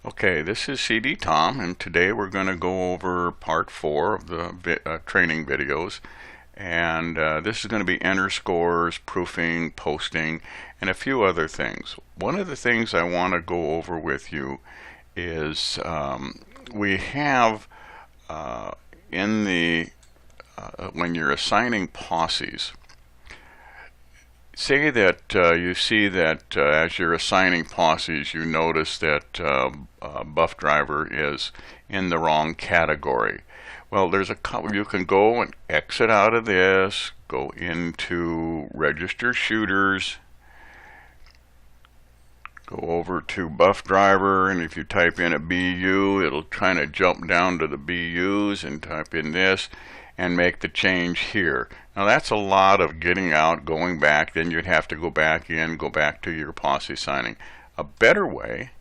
Okay, this is CD Tom, and today we're going to go over part 4 of the training videos. And this is going to be enter scores, proofing, posting, and a few other things. One of the things I want to go over with you is we have in the when you're assigning posses, say that you see that as you're assigning posses, you notice that buff driver is in the wrong category. Well, there's a couple. You can go and exit out of this, go into register shooters, go over to buff driver, and if you type in a BU, it'll kind of jump down to the BUs and type in this and make the change here. Now that's a lot of getting out, going back, then you'd have to go back in, go back to your posse signing. A better way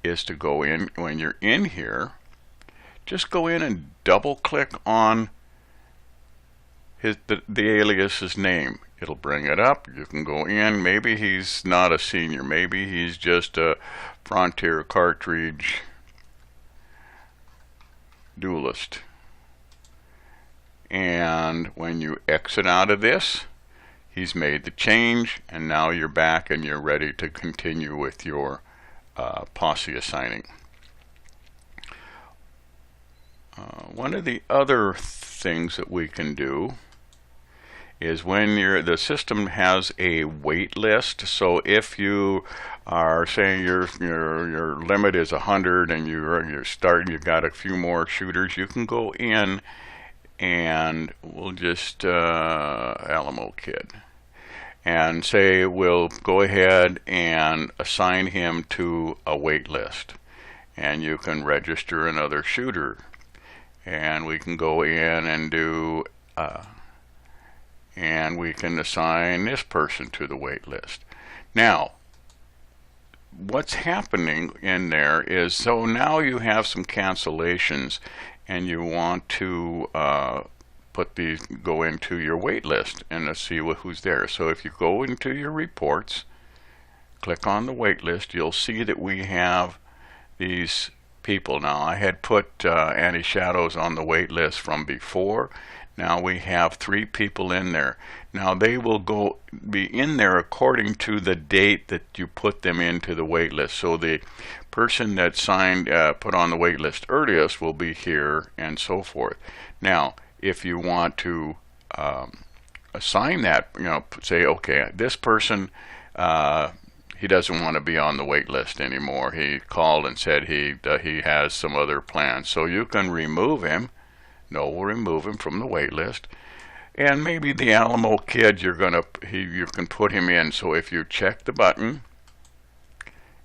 is to go in, when you're in here, just go in and double click on the alias's name. It'll bring it up. You can go in. Maybe he's not a senior. Maybe he's just a Frontier cartridge duelist. And when you exit out of this, he's made the change, and now you're back and you're ready to continue with your posse assigning. One of the other things that we can do is when the system has a wait list. So if you are saying your limit is 100 and you're starting, you've got a few more shooters, you can go in and we'll just Alamo Kid and say we'll go ahead and assign him to a wait list, and you can register another shooter, and we can go in and do and we can assign this person to the wait list. Now what's happening in there is, so now you have some cancellations and you want to go into your wait list and let's see who's there. So if you go into your reports, click on the wait list, you'll see that we have these people. Now I had put anti-shadows on the wait list from before. Now we have 3 people in there. Now they will be in there according to the date that you put them into the wait list. So the person that signed put on the wait list earliest will be here, and so forth. Now if you want to assign that, say, okay, this person he doesn't want to be on the wait list anymore. He called and said he has some other plans. So you can remove him. No, we'll remove him from the wait list. And maybe the Alamo Kid, you can put him in. So if you check the button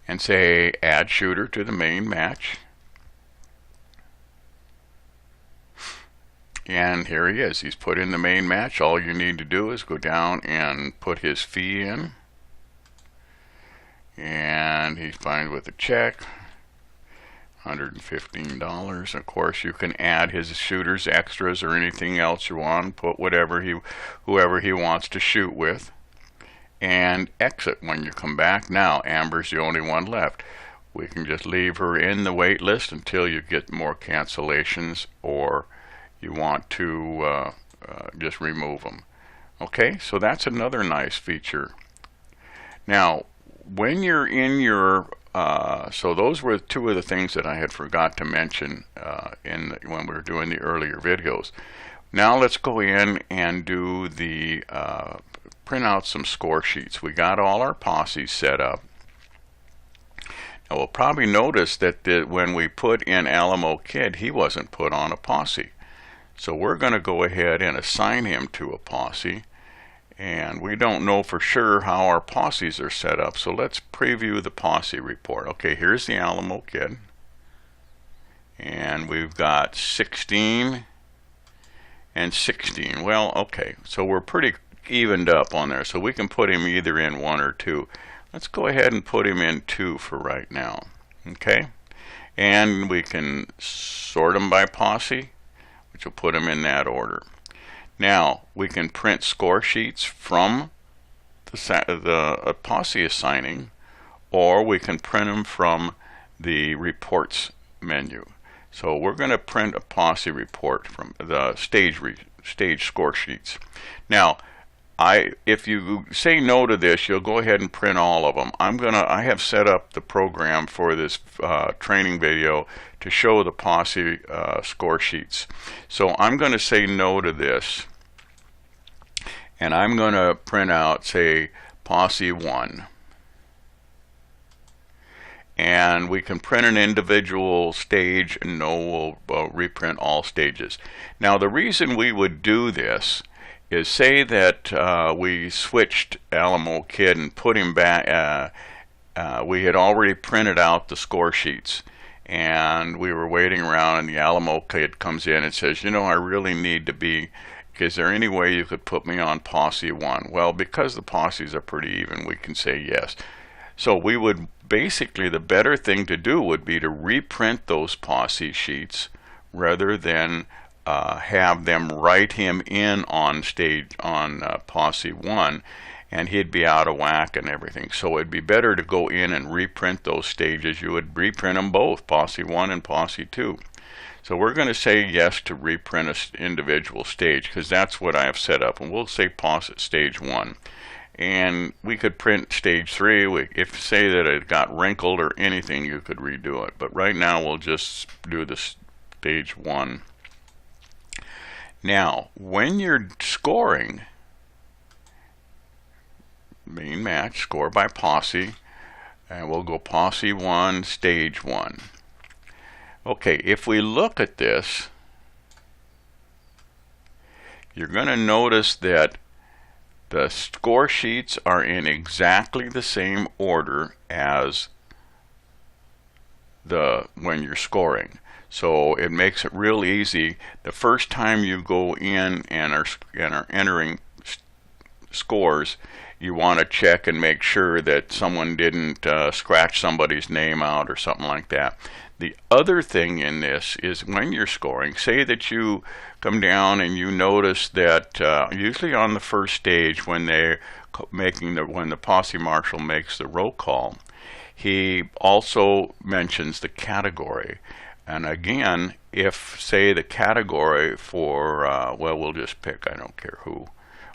and say add shooter to the main match, and here he is. He's put in the main match. All you need to do is go down and put his fee in, and he's fine with a check. $115. Of course, you can add his shooters, extras, or anything else you want. Put whoever he wants to shoot with, and exit when you come back. Now Amber's the only one left. We can just leave her in the wait list until you get more cancellations, or you want to just remove them. Okay, so that's another nice feature. Now when you're in your so those were 2 of the things that I had forgot to mention when we were doing the earlier videos. Now let's go in and do the print out some score sheets. We got all our posses set up. Now we'll probably notice that when we put in Alamo Kid, he wasn't put on a posse. So we're going to go ahead and assign him to a posse. And we don't know for sure how our posses are set up, so let's preview the posse report. Okay, here's the Alamo Kid, and we've got 16 and 16. Well, okay, so we're pretty evened up on there, so we can put him either in 1 or 2. Let's go ahead and put him in 2 for right now. Okay, and we can sort them by posse, which will put them in that order. Now we can print score sheets from the posse assigning, or we can print them from the reports menu. So we're going to print a posse report from the stage score sheets. Now, if you say no to this, you'll go ahead and print all of them. I have set up the program for this training video to show the posse score sheets. So I'm going to say no to this, and I'm going to print out, say, posse 1. And we can print an individual stage, and no, we'll reprint all stages. Now, the reason we would do this is, say that we switched Alamo Kid and put him back. We had already printed out the score sheets, and we were waiting around, and the Alamo Kid comes in and says, you know, I really need to be, is there any way you could put me on posse 1? Well, because the posses are pretty even, we can say yes. So we would basically, the better thing to do would be to reprint those posse sheets rather than have them write him in on posse 1, and he'd be out of whack and everything. So it'd be better to go in and reprint those stages. You would reprint them both, posse 1 and posse 2. So we're going to say yes to reprint an individual stage, because that's what I have set up, and we'll say posse stage 1. And we could print stage 3. If say that it got wrinkled or anything, you could redo it. But right now we'll just do the stage 1. Now, when you're scoring, main match, score by posse, and we'll go posse 1, stage 1. Okay, if we look at this, you're going to notice that the score sheets are in exactly the same order as when you're scoring. So it makes it real easy. The first time you go in and are entering scores, you want to check and make sure that someone didn't scratch somebody's name out or something like that. The other thing in this is, when you're scoring, say that you come down and you notice that usually on the first stage, when when the posse marshal makes the roll call, he also mentions the category. And again, if, say, the category for, well, we'll just pick, I don't care who.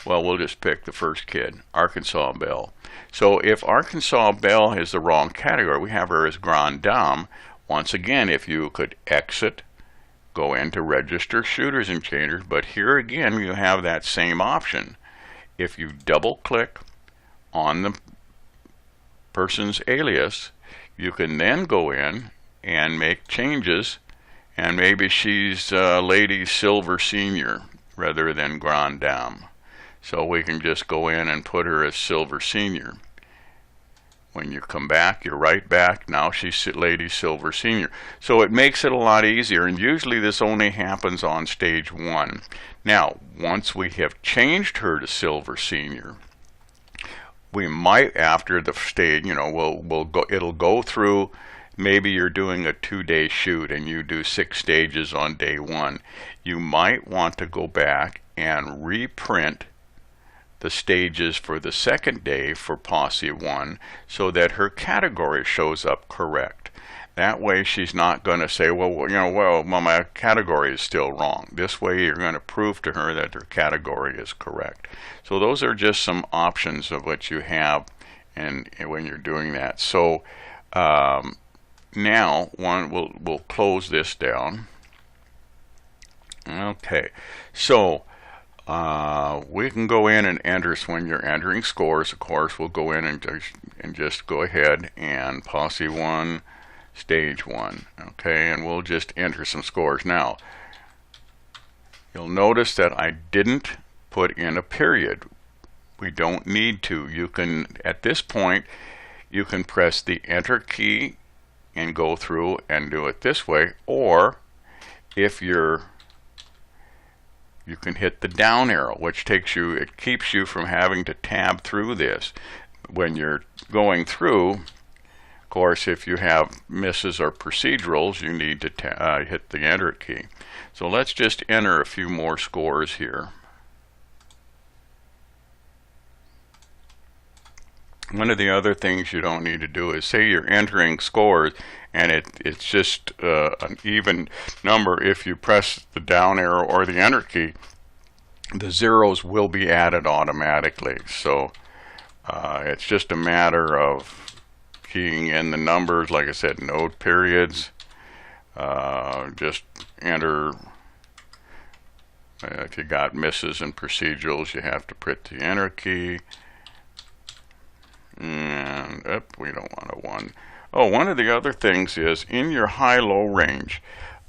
Well, we'll just pick the first kid, Arkansas Belle. So if Arkansas Belle is the wrong category, we have her as Grande Dame. Once again, if you could exit, go into register shooters and changers, but here again you have that same option. If you double click on the person's alias, you can then go in and make changes, and maybe she's Lady Silver Senior rather than Grande Dame. So we can just go in and put her as Silver Senior. When you come back, you're right back. Now she's Lady Silver Senior. So it makes it a lot easier, and usually this only happens on stage 1. Now, once we have changed her to Silver Senior, we might, after the stage, you know, it'll go through. Maybe you're doing a 2-day shoot and you do 6 stages on day 1. You might want to go back and reprint the stages for the second day for posse 1 so that her category shows up correct. That way she's not going to say, well, my category is still wrong. This way you're going to prove to her that her category is correct. So those are just some options of what you have and when you're doing that. So now we'll close this down. Okay, so we can go in and enter. So when you're entering scores, of course, we'll go in and just go ahead and posse 1, stage 1. Okay, and we'll just enter some scores. Now, you'll notice that I didn't put in a period. We don't need to. You can, at this point, you can press the enter key and go through and do it this way, or if you can hit the down arrow, which it keeps you from having to tab through this. When you're going through, of course, if you have misses or procedurals, you need to hit the enter key. So let's just enter a few more scores here. One of the other things you don't need to do is say you're entering scores and it's just an even number. If you press the down arrow or the enter key, the zeros will be added automatically. So it's just a matter of keying in the numbers. Like I said, note periods. Just enter. If you got misses and procedurals, you have to press the enter key. And we don't want a 1. Oh, one of the other things is in your high-low range,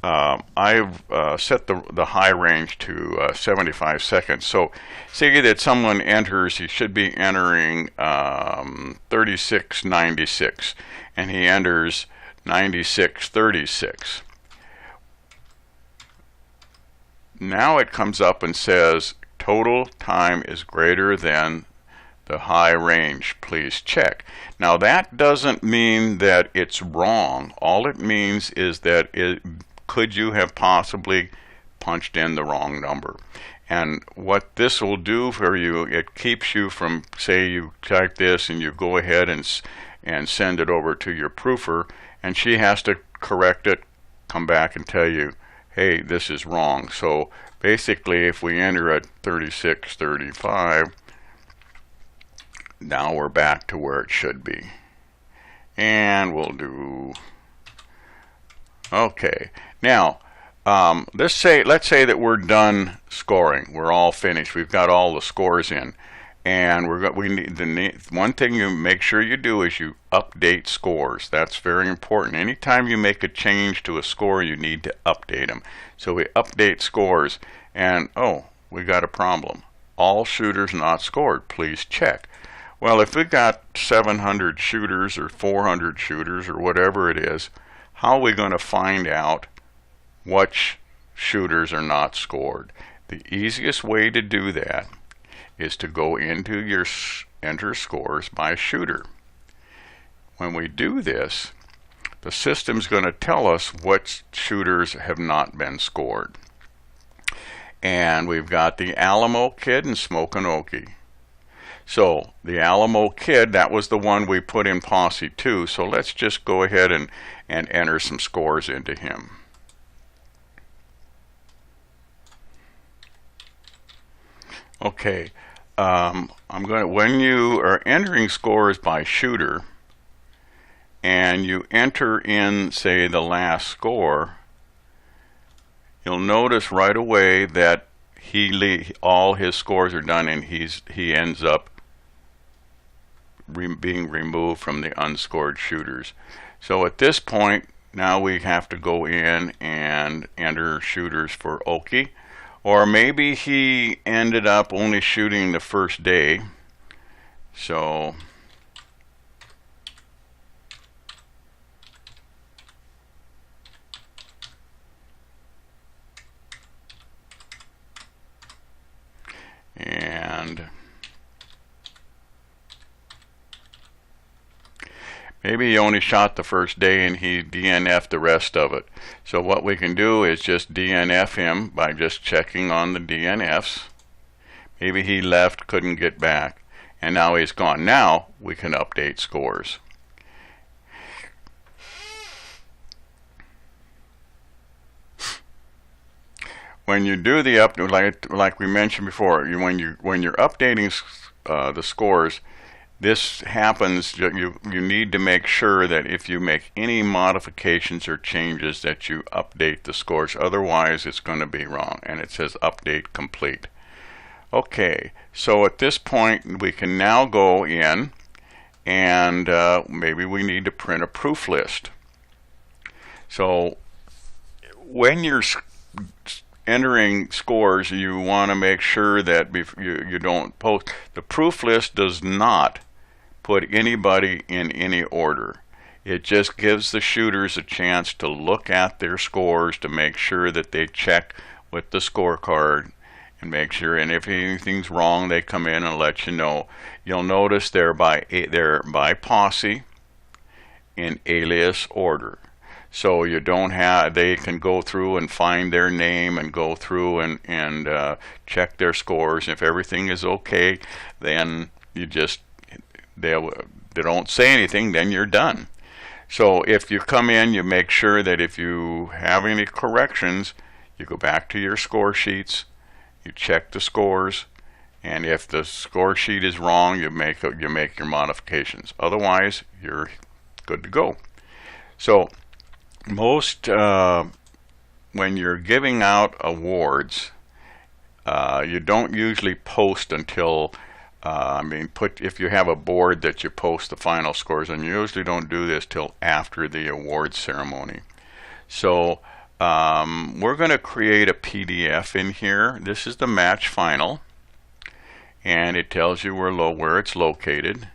I've set the high range to 75 seconds. So say that someone enters, he should be entering 3696, and he enters 9636. Now it comes up and says total time is greater than the high range, please check. Now that doesn't mean that it's wrong. All it means is that could you have possibly punched in the wrong number? And what this will do for you, it keeps you from, say you type this and you go ahead and send it over to your proofer, and she has to correct it, come back and tell you, hey, this is wrong. So basically, if we enter at 3635, now we're back to where it should be. And we'll do, okay. Now, let's say that we're done scoring. We're all finished. We've got all the scores in. And we need one thing you make sure you do is you update scores. That's very important. Anytime you make a change to a score, you need to update them. So we update scores, and oh, we got a problem. All shooters not scored, please check. Well, if we got 700 shooters or 400 shooters or whatever it is, how are we going to find out which shooters are not scored? The easiest way to do that is to go into your enter scores by shooter. When we do this, the system's going to tell us what shooters have not been scored. And we've got the Alamo Kid and Smokin' Okie. So the Alamo Kid, that was the one we put in Posse 2, so let's just go ahead and enter some scores into him. Okay, when you are entering scores by shooter and you enter in, say, the last score, you'll notice right away that all his scores are done and he ends up being removed from the unscored shooters. So at this point, now we have to go in and enter shooters for Okie. Or maybe he ended up only shooting the first day. So and maybe he only shot the first day and he DNF'd the rest of it. So what we can do is just DNF him by just checking on the DNFs. Maybe he left, couldn't get back, and now he's gone. Now we can update scores. When you do the update, like we mentioned before, when you're updating the scores, this happens, you need to make sure that if you make any modifications or changes that you update the scores, otherwise it's going to be wrong, and it says update complete. Okay, so at this point we can now go in and maybe we need to print a proof list. So when you're entering scores, you want to make sure that you don't post. The proof list does not put anybody in any order. It just gives the shooters a chance to look at their scores to make sure that they check with the scorecard and make sure, and if anything's wrong, they come in and let you know. You'll notice they're by posse in alias order. So you don't have, they can go through and find their name and go through and check their scores. If everything is okay, then you just they don't say anything, then you're done. So if you come in, you make sure that if you have any corrections, you go back to your score sheets, you check the scores, and if the score sheet is wrong, you make your modifications. Otherwise, you're good to go. So most when you're giving out awards, you don't usually post until if you have a board that you post the final scores, and you usually don't do this till after the awards ceremony. So we're going to create a PDF in here. This is the match final, and it tells you where it's located.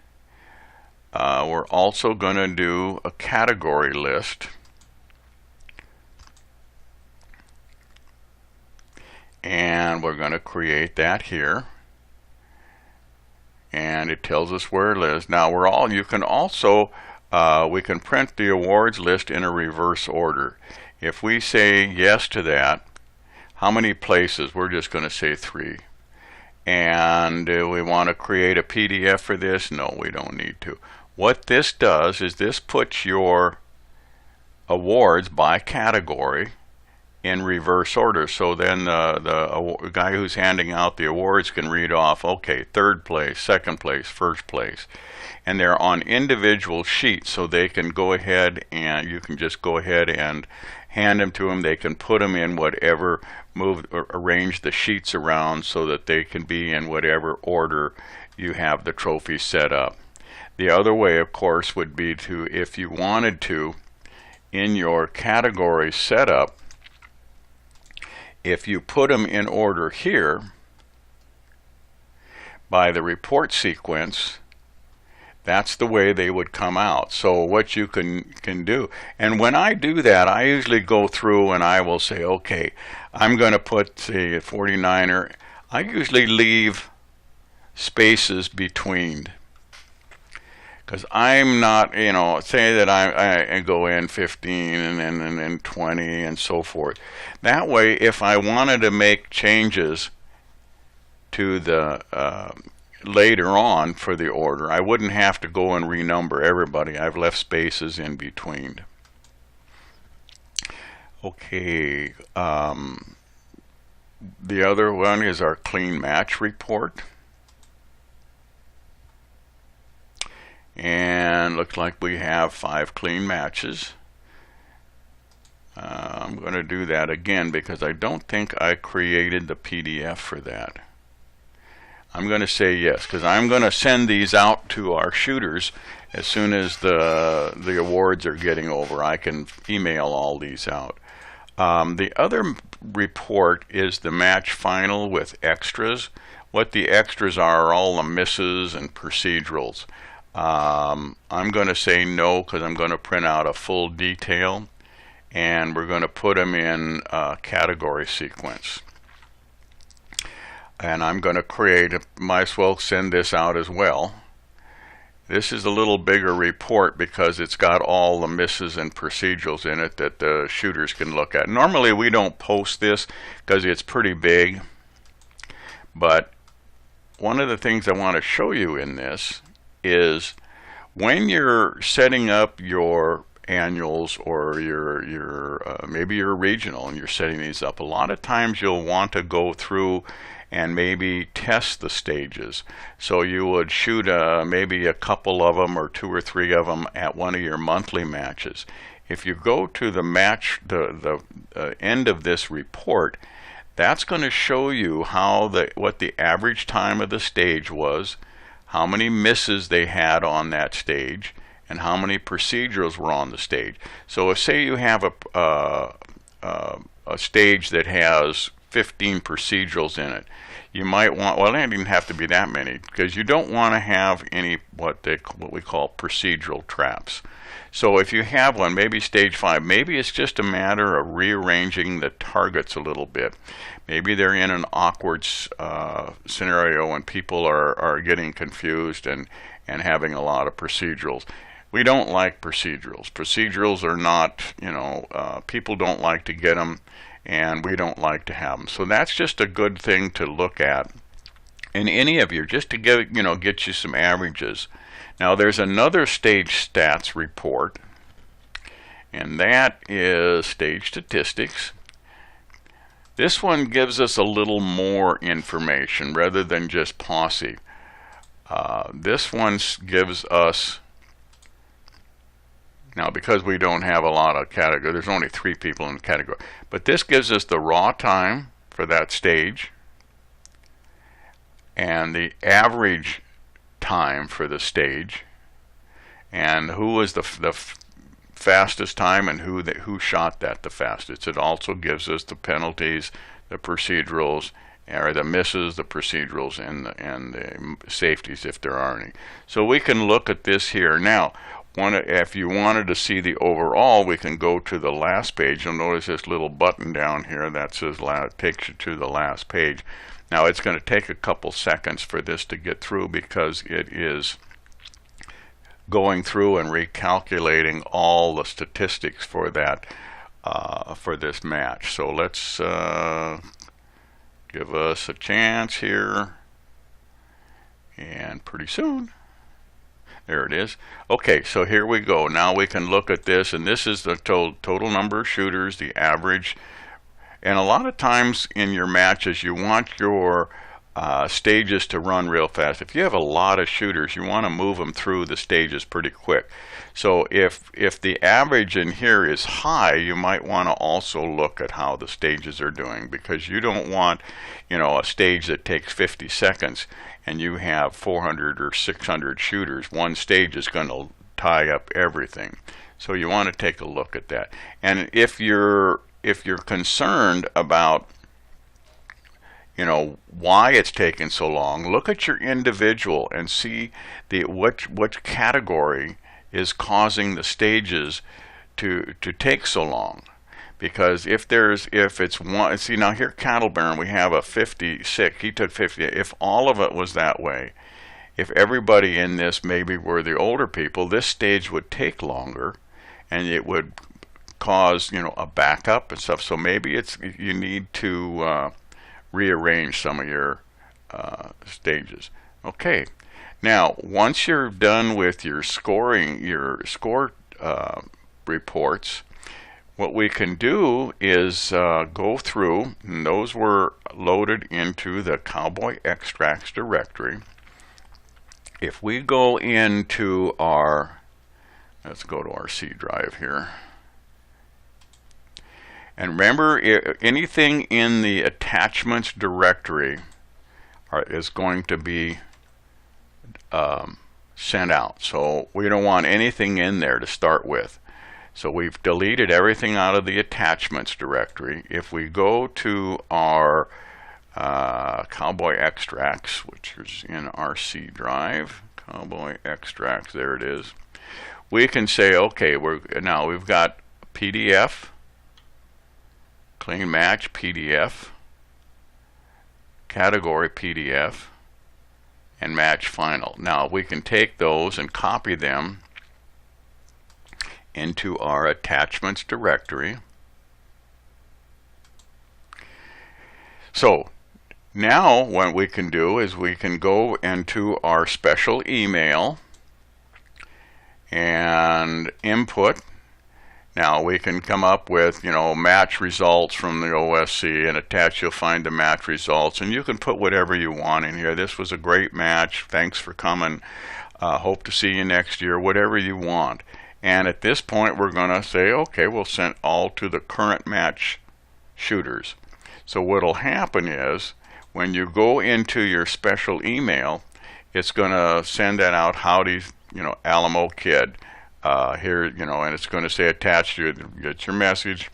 We're also going to do a category list. And we're going to create that here. And it tells us where it is. Now you can also, we can print the awards list in a reverse order. If we say yes to that, how many places? We're just going to say 3. And do we want to create a PDF for this? No, we don't need to. What this does is this puts your awards by category in reverse order, so then the guy who's handing out the awards can read off, okay, 3rd place, 2nd place, 1st place, and they're on individual sheets, so they can go ahead and you can just go ahead and hand them to them. They can put them in whatever, arrange the sheets around so that they can be in whatever order you have the trophy set up. The other way, of course, would be to, if you wanted to, in your category setup, if you put them in order here by the report sequence, that's the way they would come out. So what you can do, and when I do that, I usually go through and I will say, okay, I'm going to put the 49er. I usually leave spaces between, because I'm not, say that I go in 15 and then 20 and so forth. That way, if I wanted to make changes to the later on for the order, I wouldn't have to go and renumber everybody. I've left spaces in between. Okay, the other one is our clean match report. And looks like we have 5 clean matches. I'm going to do that again because I don't think I created the PDF for that. I'm going to say yes, because I'm going to send these out to our shooters as soon as the awards are getting over. I can email all these out. The other report is the match final with extras. What the extras are all the misses and procedurals. I'm going to say no because I'm going to print out a full detail, and we're going to put them in category sequence. And I'm going to create, might as well send this out as well. This is a little bigger report because it's got all the misses and procedurals in it that the shooters can look at. Normally we don't post this because it's pretty big, but one of the things I want to show you in this is when you're setting up your annuals or your maybe your regional and you're setting these up, a lot of times you'll want to go through and maybe test the stages. So you would shoot maybe a couple of them or 2 or 3 of them at one of your monthly matches. If you go to the match, the end of this report, that's going to show you how what the average time of the stage was, how many misses they had on that stage, and how many procedurals were on the stage. So if say you have a stage that has 15 procedurals in it, you might want, well, it doesn't even have to be that many, because you don't want to have any what we call procedural traps. So if you have one, maybe stage 5, maybe it's just a matter of rearranging the targets a little bit. Maybe they're in an awkward scenario and people are getting confused and having a lot of procedurals. We don't like procedurals. Procedurals are not, people don't like to get them, and we don't like to have them. So that's just a good thing to look at in any of you, just to get you some averages. Now there's another stage stats report, and that is stage statistics. This one gives us a little more information rather than just posse. This one gives us, now because we don't have a lot of category, there's only 3 people in the category, but this gives us the raw time for that stage and the average time for the stage, and who was the fastest time and who shot that the fastest. It also gives us the penalties, the procedurals, or the misses, the procedurals, and the safeties if there are any. So we can look at this here. Now, if you wanted to see the overall, we can go to the last page. You'll notice this little button down here that says takes you to the last page. Now it's going to take a couple seconds for this to get through because it is going through and recalculating all the statistics for that for this match. So let's give us a chance here, and pretty soon, there it is. Okay, so here we go. Now we can look at this, and this is the total number of shooters, the average. And a lot of times in your matches, you want your stages to run real fast. If you have a lot of shooters, you want to move them through the stages pretty quick. So if the average in here is high, you might want to also look at how the stages are doing, because you don't want, a stage that takes 50 seconds and you have 400 or 600 shooters. One stage is going to tie up everything. So you want to take a look at that. And if you're concerned about why it's taking so long, look at your individual and see which category is causing the stages to take so long. Because if it's one, see now here Cattle Baron, we have a 56, he took 50. If all of it was that way, if everybody in this maybe were the older people, this stage would take longer and it would cause a backup and stuff. So maybe you need to rearrange some of your stages. Okay, now once you're done with your score reports, what we can do is go through, and those were loaded into the Cowboy Extracts directory. If we go into let's go to our C drive here. And remember, anything in the attachments directory is going to be sent out. So we don't want anything in there to start with. So we've deleted everything out of the attachments directory. If we go to our Cowboy Extracts, which is in our C drive, Cowboy Extracts, there it is. We can say, okay, now we've got PDF, clean match PDF, category PDF, and match final. Now we can take those and copy them into our attachments directory. So now what we can do is we can go into our special email and input. Now we can come up with, match results from the OSC, and attach, you'll find the match results, and you can put whatever you want in here. This was a great match. Thanks for coming. Hope to see you next year, whatever you want. And at this point, we're going to say, okay, we'll send all to the current match shooters. So what'll happen is, when you go into your special email, it's going to send that out, howdy, Alamo Kid. Here, and it's going to say attached to it, get your message.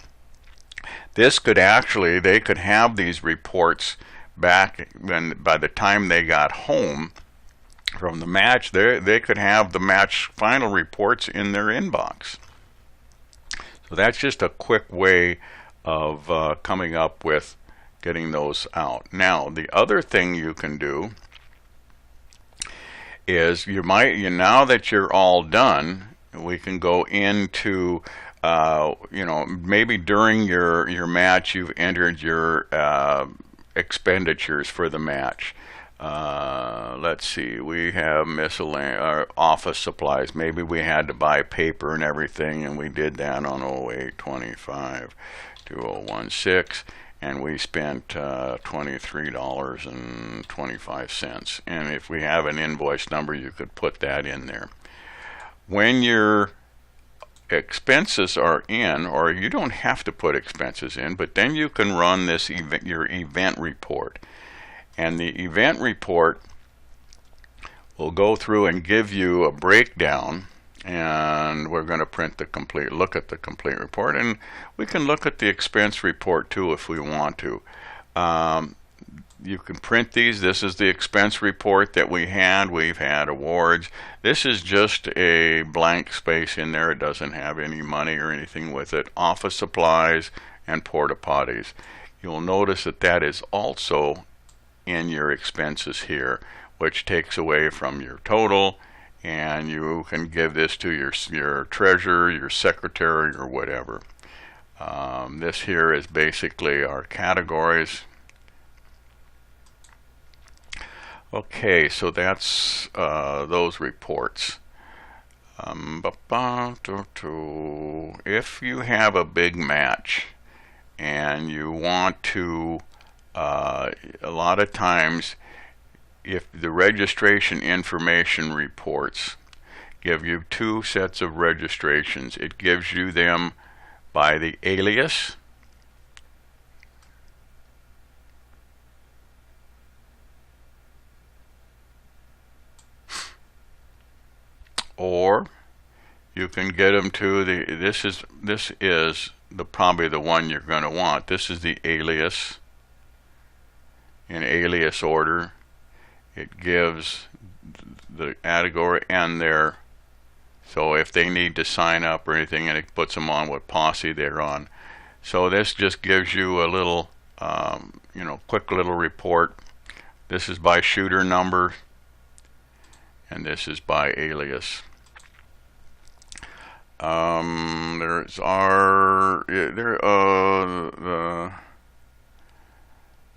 This could actually, they could have these reports back by the time they got home from the match, they could have the match final reports in their inbox. So that's just a quick way of coming up with getting those out. Now, the other thing you can do is now that you're all done, we can go into maybe during your match you've entered your expenditures for the match. Let's see, we have miscellaneous office supplies. Maybe we had to buy paper and everything, and we did that on 0825 2016, and we spent $23.25. And if we have an invoice number, you could put that in there. When your expenses are in, or you don't have to put expenses in, but then you can run this your event report. And the event report will go through and give you a breakdown, and we're going to look at the complete report, and we can look at the expense report too if we want to. You can print these. This is the expense report that we had. We've had awards. This is just a blank space in there. It doesn't have any money or anything with it. Office supplies and porta potties. You'll notice that that is also in your expenses here, which takes away from your total, and you can give this to your treasurer, your secretary, or whatever. This here is basically our categories. Okay, so that's those reports. If you have a big match and you want to, a lot of times, if the registration information reports give you two sets of registrations, it gives you them by the alias or you can get them to the, this is the probably the one you're going to want. This is the alias in alias order. It gives the category and their, so if they need to sign up or anything, and it puts them on what posse they're on. So this just gives you a little quick little report. This is by shooter number, and this is by alias. There's our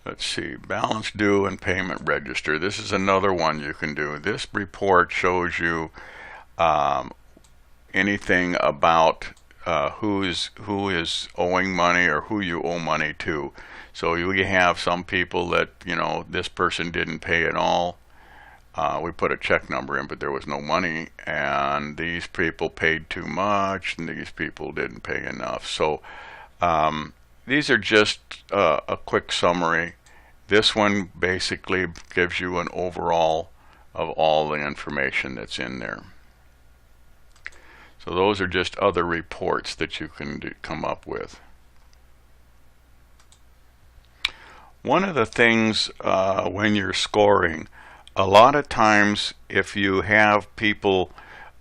let's see, balance due and payment register. This is another one you can do. This report shows you anything about who is owing money or who you owe money to. So you have some people that, this person didn't pay at all. We put a check number in, but there was no money, and these people paid too much, and these people didn't pay enough. So these are just a quick summary. This one basically gives you an overall of all the information that's in there. So those are just other reports that you can come up with. One of the things when you're scoring, a lot of times if you have people,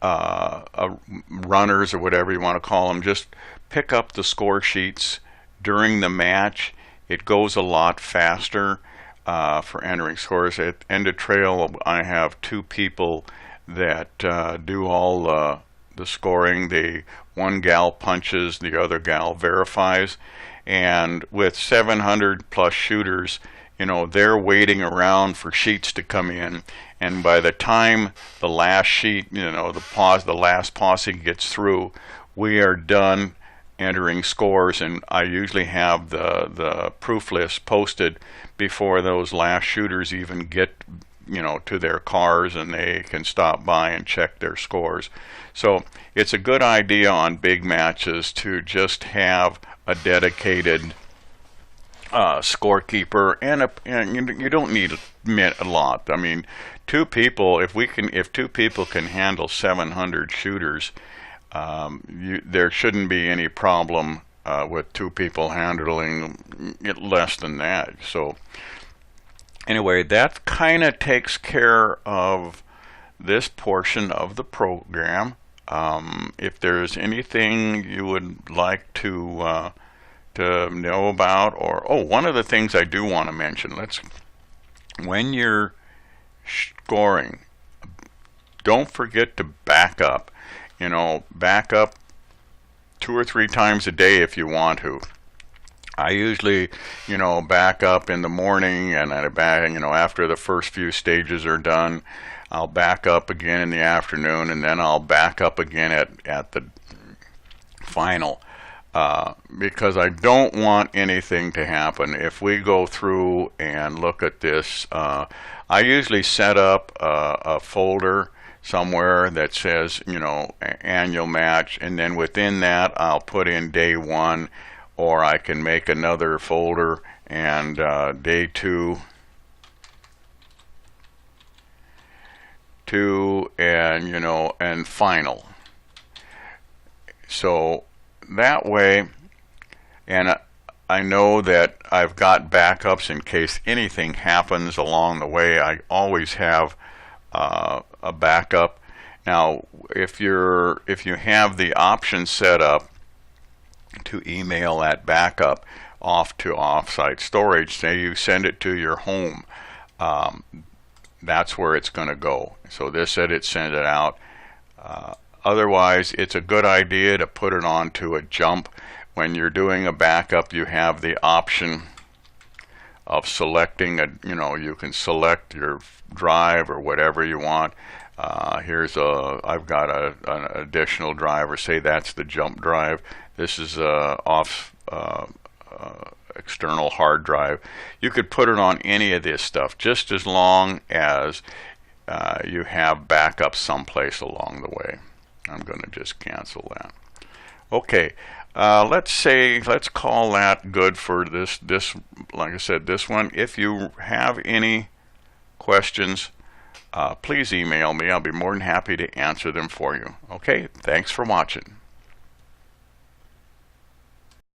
runners or whatever you want to call them, just pick up the score sheets during the match. It goes a lot faster for entering scores. At End of Trail, I have two people that do all the scoring. One gal punches, the other gal verifies, and with 700 plus shooters, they're waiting around for sheets to come in, and by the time the last sheet, the last posse gets through, we are done entering scores, and I usually have the proof list posted before those last shooters even get to their cars, and they can stop by and check their scores. So it's a good idea on big matches to just have a dedicated scorekeeper, and you don't need a lot. I mean, two people, if two people can handle 700 shooters, there shouldn't be any problem with two people handling it less than that. So anyway, that kind of takes care of this portion of the program. If there's anything you would like to know about, or one of the things I do want to mention, when you're scoring, don't forget to back up. Back up 2 or 3 times a day if you want to. I usually, back up in the morning, and I back, after the first few stages are done, I'll back up again in the afternoon, and then I'll back up again at the final, because I don't want anything to happen. If we go through and look at this, I usually set up a folder somewhere that says, annual match, and then within that I'll put in day 1, or I can make another folder and day 2, and and final. So that way, and I know that I've got backups in case anything happens along the way. I always have a backup. Now, if you have the option set up to email that backup off to offsite storage, say you send it to your home, that's where it's going to go. So this said it sent it out. Otherwise, it's a good idea to put it onto a jump. When you're doing a backup, you have the option of selecting you can select your drive or whatever you want. I've got an additional drive, or say that's the jump drive. This is off external hard drive. You could put it on any of this stuff, just as long as you have backup someplace along the way. I'm going to just cancel that. Okay, let's call that good for this. Like I said, this one. If you have any questions, please email me. I'll be more than happy to answer them for you. Okay, thanks for watching.